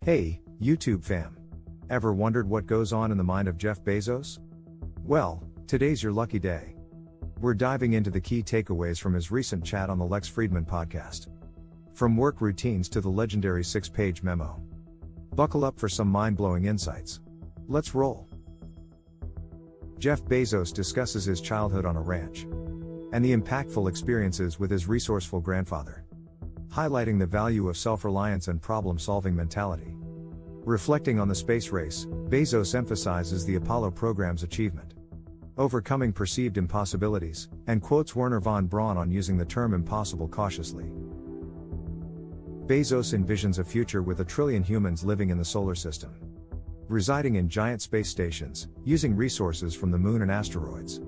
Hey, YouTube fam. Ever wondered what goes on in the mind of Jeff Bezos? Well, today's your lucky day. We're diving into the key takeaways from his recent chat on the Lex Fridman Podcast. From work routines to the legendary 6-page memo. Buckle up for some mind-blowing insights. Let's roll. Jeff Bezos discusses his childhood on a ranch and the impactful experiences with his resourceful grandfather, highlighting the value of self-reliance and problem-solving mentality. Reflecting on the space race, Bezos emphasizes the Apollo program's achievement, overcoming perceived impossibilities, and quotes Wernher von Braun on using the term impossible cautiously. Bezos envisions a future with 1 trillion humans living in the solar system, residing in giant space stations, using resources from the moon and asteroids,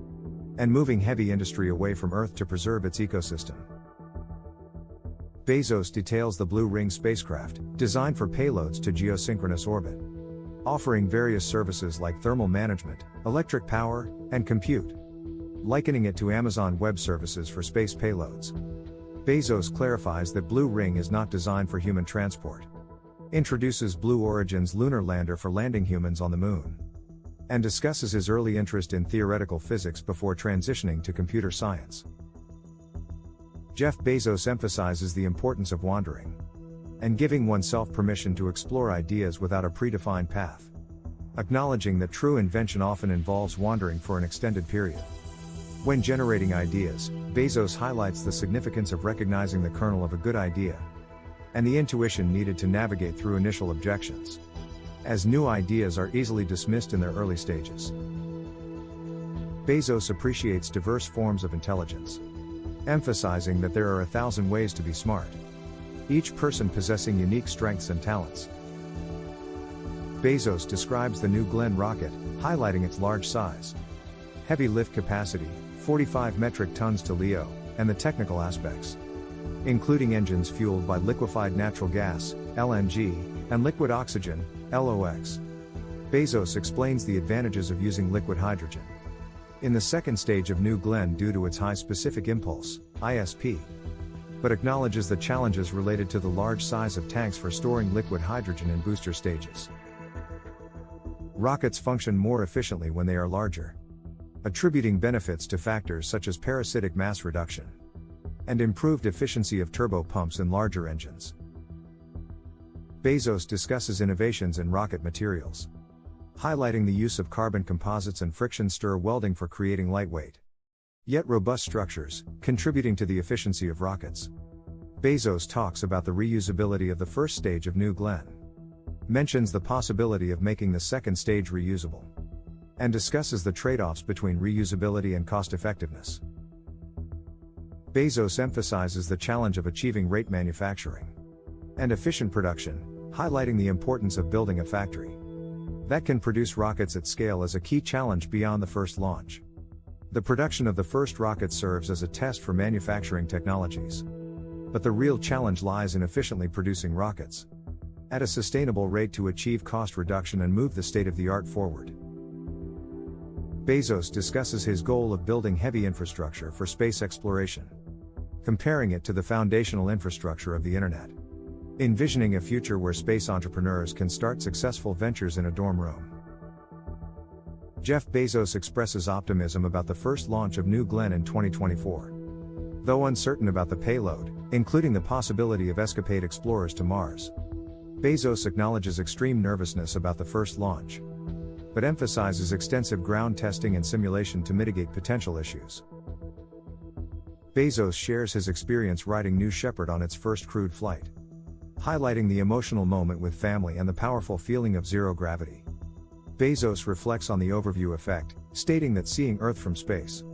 and moving heavy industry away from Earth to preserve its ecosystem. Bezos details the Blue Ring spacecraft, designed for payloads to geosynchronous orbit, offering various services like thermal management, electric power, and compute, likening it to Amazon Web Services for space payloads. Bezos clarifies that Blue Ring is not designed for human transport, introduces Blue Origin's lunar lander for landing humans on the moon, and discusses his early interest in theoretical physics before transitioning to computer science. Jeff Bezos emphasizes the importance of wandering and giving oneself permission to explore ideas without a predefined path, acknowledging that true invention often involves wandering for an extended period. When generating ideas, Bezos highlights the significance of recognizing the kernel of a good idea and the intuition needed to navigate through initial objections, as new ideas are easily dismissed in their early stages. Bezos appreciates diverse forms of intelligence, emphasizing that there are 1,000 ways to be smart, each person possessing unique strengths and talents. Bezos describes the New Glenn rocket, highlighting its large size, heavy lift capacity, 45 metric tons to LEO, and the technical aspects, including engines fueled by liquefied natural gas, LNG, and liquid oxygen, LOX. Bezos explains the advantages of using liquid hydrogen in the second stage of New Glenn due to its high specific impulse, ISP, but acknowledges the challenges related to the large size of tanks for storing liquid hydrogen in booster stages. Rockets function more efficiently when they are larger, attributing benefits to factors such as parasitic mass reduction and improved efficiency of turbo pumps in larger engines. Bezos discusses innovations in rocket materials, highlighting the use of carbon composites and friction stir welding for creating lightweight, yet robust structures, contributing to the efficiency of rockets. Bezos talks about the reusability of the first stage of New Glenn, mentions the possibility of making the second stage reusable, and discusses the trade-offs between reusability and cost-effectiveness. Bezos emphasizes the challenge of achieving rate manufacturing and efficient production, highlighting the importance of building a factory that can produce rockets at scale as a key challenge beyond the first launch. The production of the first rocket serves as a test for manufacturing technologies, but the real challenge lies in efficiently producing rockets at a sustainable rate to achieve cost reduction and move the state-of-the-art forward. Bezos discusses his goal of building heavy infrastructure for space exploration, comparing it to the foundational infrastructure of the internet, envisioning a future where space entrepreneurs can start successful ventures in a dorm room. Jeff Bezos expresses optimism about the first launch of New Glenn in 2024. Though uncertain about the payload, including the possibility of escapade explorers to Mars, Bezos acknowledges extreme nervousness about the first launch, but emphasizes extensive ground testing and simulation to mitigate potential issues. Bezos shares his experience riding New Shepard on its first crewed flight, highlighting the emotional moment with family and the powerful feeling of zero gravity. Bezos reflects on the overview effect, stating that seeing Earth from space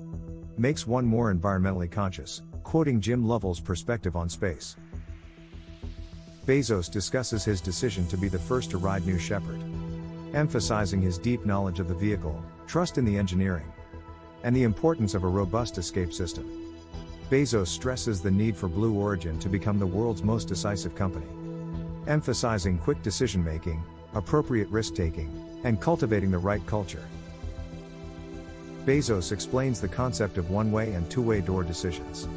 makes one more environmentally conscious, quoting Jim Lovell's perspective on space. Bezos discusses his decision to be the first to ride New Shepard, emphasizing his deep knowledge of the vehicle, trust in the engineering, and the importance of a robust escape system. Bezos stresses the need for Blue Origin to become the world's most decisive company, emphasizing quick decision-making, appropriate risk-taking, and cultivating the right culture. Bezos explains the concept of one-way and two-way door decisions,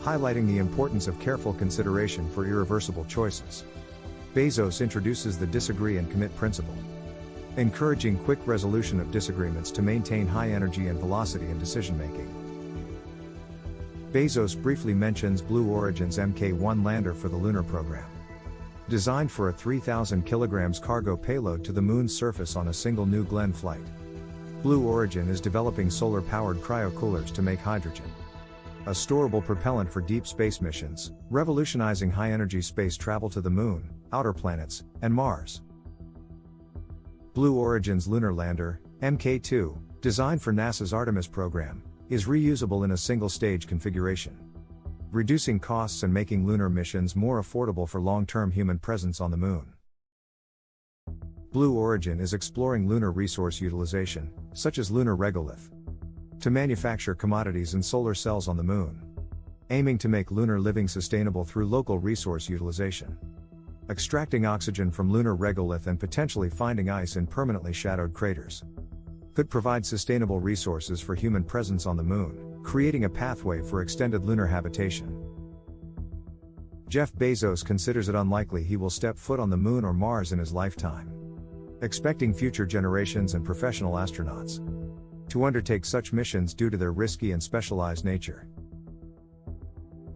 highlighting the importance of careful consideration for irreversible choices. Bezos introduces the disagree and commit principle, encouraging quick resolution of disagreements to maintain high energy and velocity in decision-making. Bezos briefly mentions Blue Origin's Mk-1 lander for the lunar program. Designed for a 3,000 kilograms cargo payload to the Moon's surface on a single New Glenn flight, Blue Origin is developing solar-powered cryocoolers to make hydrogen, a storable propellant for deep space missions, revolutionizing high-energy space travel to the Moon, outer planets, and Mars. Blue Origin's lunar lander, Mk-2, designed for NASA's Artemis program, is reusable in a single-stage configuration, reducing costs and making lunar missions more affordable for long-term human presence on the Moon. Blue Origin is exploring lunar resource utilization, such as lunar regolith, to manufacture commodities and solar cells on the Moon, aiming to make lunar living sustainable through local resource utilization. Extracting oxygen from lunar regolith and potentially finding ice in permanently shadowed craters could provide sustainable resources for human presence on the Moon, creating a pathway for extended lunar habitation. Jeff Bezos considers it unlikely he will step foot on the Moon or Mars in his lifetime, expecting future generations and professional astronauts to undertake such missions due to their risky and specialized nature.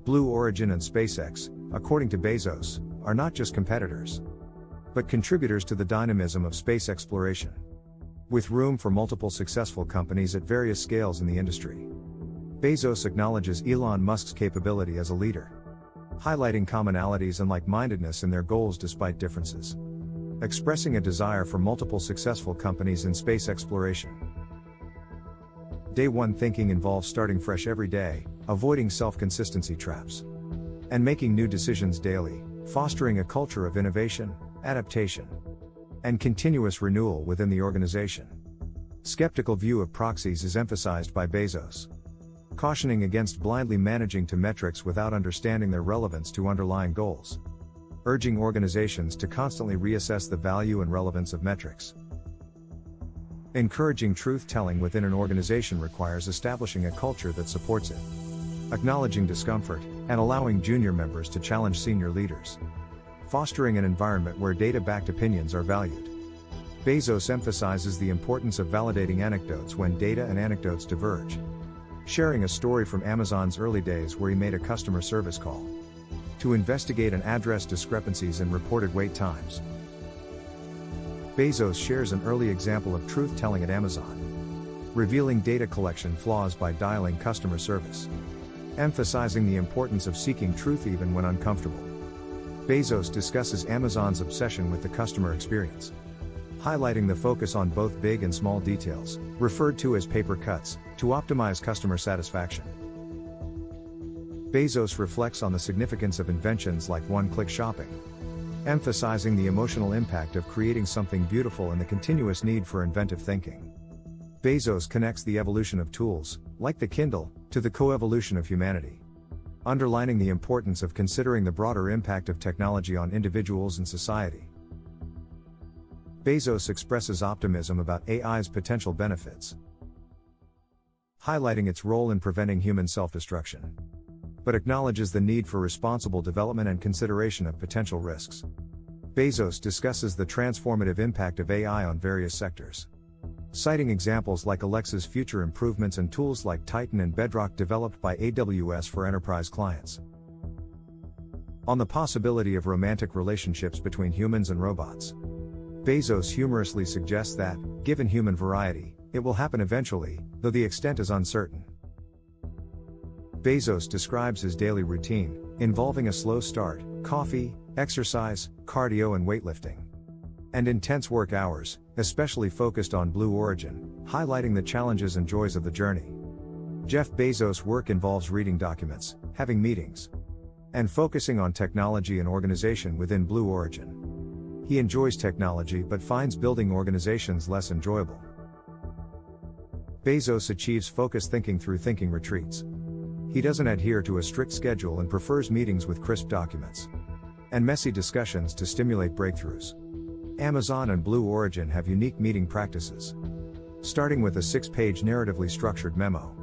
Blue Origin and SpaceX, according to Bezos, are not just competitors, but contributors to the dynamism of space exploration, with room for multiple successful companies at various scales in the industry. Bezos acknowledges Elon Musk's capability as a leader, highlighting commonalities and like-mindedness in their goals despite differences, expressing a desire for multiple successful companies in space exploration. Day one thinking involves starting fresh every day, avoiding self-consistency traps, and making new decisions daily, fostering a culture of innovation, adaptation, and continuous renewal within the organization. Skeptical view of proxies is emphasized by Bezos, cautioning against blindly managing to metrics without understanding their relevance to underlying goals, urging organizations to constantly reassess the value and relevance of metrics. Encouraging truth-telling within an organization requires establishing a culture that supports it, acknowledging discomfort, and allowing junior members to challenge senior leaders, fostering an environment where data-backed opinions are valued. Bezos emphasizes the importance of validating anecdotes when data and anecdotes diverge, sharing a story from Amazon's early days where he made a customer service call to investigate and address discrepancies in reported wait times. Bezos shares an early example of truth-telling at Amazon, revealing data collection flaws by dialing customer service, emphasizing the importance of seeking truth even when uncomfortable. Bezos discusses Amazon's obsession with the customer experience, highlighting the focus on both big and small details, referred to as paper cuts, to optimize customer satisfaction. Bezos reflects on the significance of inventions like one-click shopping, emphasizing the emotional impact of creating something beautiful and the continuous need for inventive thinking. Bezos connects the evolution of tools, like the Kindle, to the co-evolution of humanity, underlining the importance of considering the broader impact of technology on individuals and society. Bezos expresses optimism about AI's potential benefits, highlighting its role in preventing human self-destruction, but acknowledges the need for responsible development and consideration of potential risks. Bezos discusses the transformative impact of AI on various sectors, citing examples like Alexa's future improvements and tools like Titan and Bedrock developed by AWS for enterprise clients. On the possibility of romantic relationships between humans and robots, Bezos humorously suggests that, given human variety, it will happen eventually, though the extent is uncertain. Bezos describes his daily routine, involving a slow start, coffee, exercise, cardio and weightlifting, and intense work hours, especially focused on Blue Origin, highlighting the challenges and joys of the journey. Jeff Bezos' work involves reading documents, having meetings, and focusing on technology and organization within Blue Origin. He enjoys technology but finds building organizations less enjoyable. Bezos achieves focused thinking through thinking retreats. He doesn't adhere to a strict schedule and prefers meetings with crisp documents and messy discussions to stimulate breakthroughs. Amazon and Blue Origin have unique meeting practices, starting with a 6-page narratively structured memo.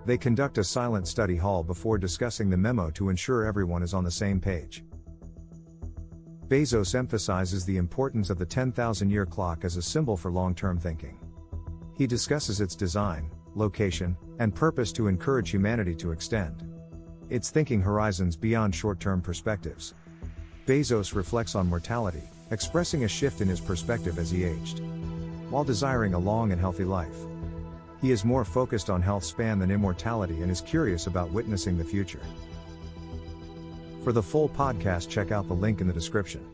They conduct a silent study hall before discussing the memo to ensure everyone is on the same page. Bezos emphasizes the importance of the 10,000-year clock as a symbol for long-term thinking. He discusses its design, location, and purpose to encourage humanity to extend its thinking horizons beyond short-term perspectives. Bezos reflects on mortality, expressing a shift in his perspective as he aged. While desiring a long and healthy life, he is more focused on health span than immortality and is curious about witnessing the future. For the full podcast, check out the link in the description.